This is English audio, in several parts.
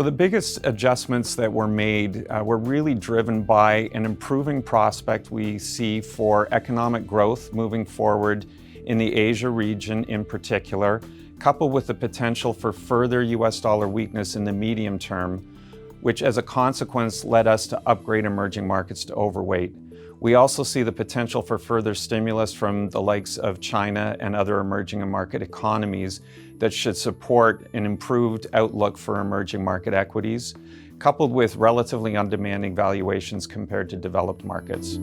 So the biggest adjustments that were made were really driven by an improving prospect we see for economic growth moving forward in the Asia region in particular, coupled with the potential for further US dollar weakness in the medium term, which as a consequence led us to upgrade emerging markets to overweight. We also see the potential for further stimulus from the likes of China and other emerging market economies that should support an improved outlook for emerging market equities, coupled with relatively undemanding valuations compared to developed markets.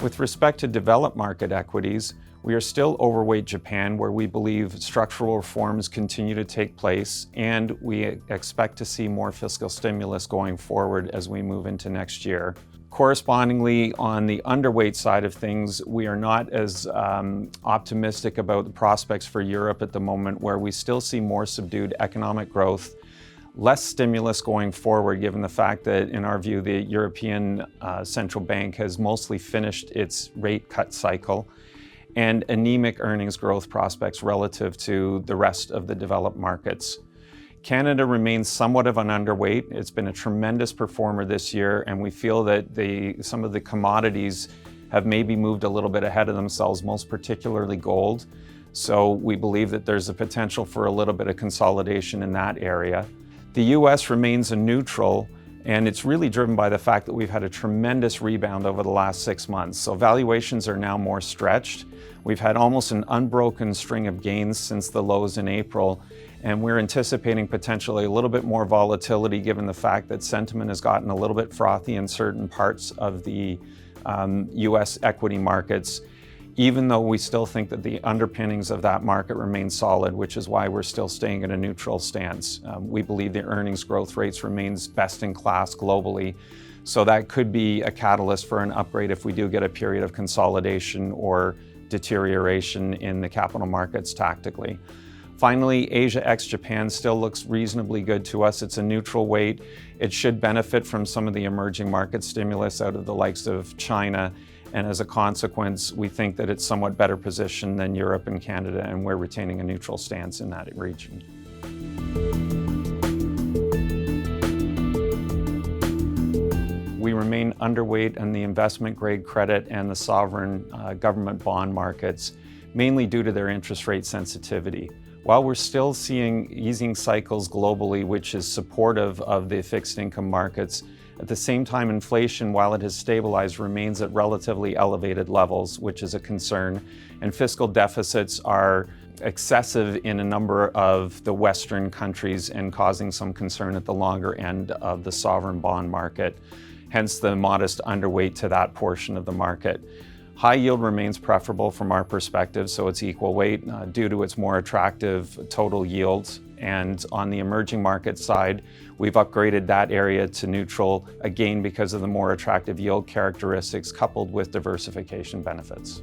With respect to developed market equities, we are still overweight Japan, where we believe structural reforms continue to take place, and we expect to see more fiscal stimulus going forward as we move into next year. Correspondingly, on the underweight side of things, we are not as optimistic about the prospects for Europe at the moment, where we still see more subdued economic growth, less stimulus going forward, given the fact that, in our view, the European Central Bank has mostly finished its rate cut cycle, and anemic earnings growth prospects relative to the rest of the developed markets. Canada remains somewhat of an underweight. It's been a tremendous performer this year, and we feel that some of the commodities have maybe moved a little bit ahead of themselves, most particularly gold. So we believe that there's a potential for a little bit of consolidation in that area. The US remains a neutral, and it's really driven by the fact that we've had a tremendous rebound over the last 6 months. So valuations are now more stretched. We've had almost an unbroken string of gains since the lows in April, and we're anticipating potentially a little bit more volatility given the fact that sentiment has gotten a little bit frothy in certain parts of the US equity markets, even though we still think that the underpinnings of that market remain solid, which is why we're still staying at a neutral stance. We believe the earnings growth rates remains best in class globally, so that could be a catalyst for an upgrade if we do get a period of consolidation or deterioration in the capital markets tactically. Finally, Asia ex-Japan still looks reasonably good to us. It's a neutral weight. It should benefit from some of the emerging market stimulus out of the likes of China, and as a consequence, we think that it's somewhat better positioned than Europe and Canada, and we're retaining a neutral stance in that region. We remain underweight in the investment-grade credit and the sovereign government bond markets, mainly due to their interest rate sensitivity. While we're still seeing easing cycles globally, which is supportive of the fixed income markets, at the same time, inflation, while it has stabilized, remains at relatively elevated levels, which is a concern, and fiscal deficits are excessive in a number of the Western countries and causing some concern at the longer end of the sovereign bond market, hence the modest underweight to that portion of the market. High yield remains preferable from our perspective, so it's equal weight due to its more attractive total yields. And on the emerging market side, we've upgraded that area to neutral, again because of the more attractive yield characteristics coupled with diversification benefits.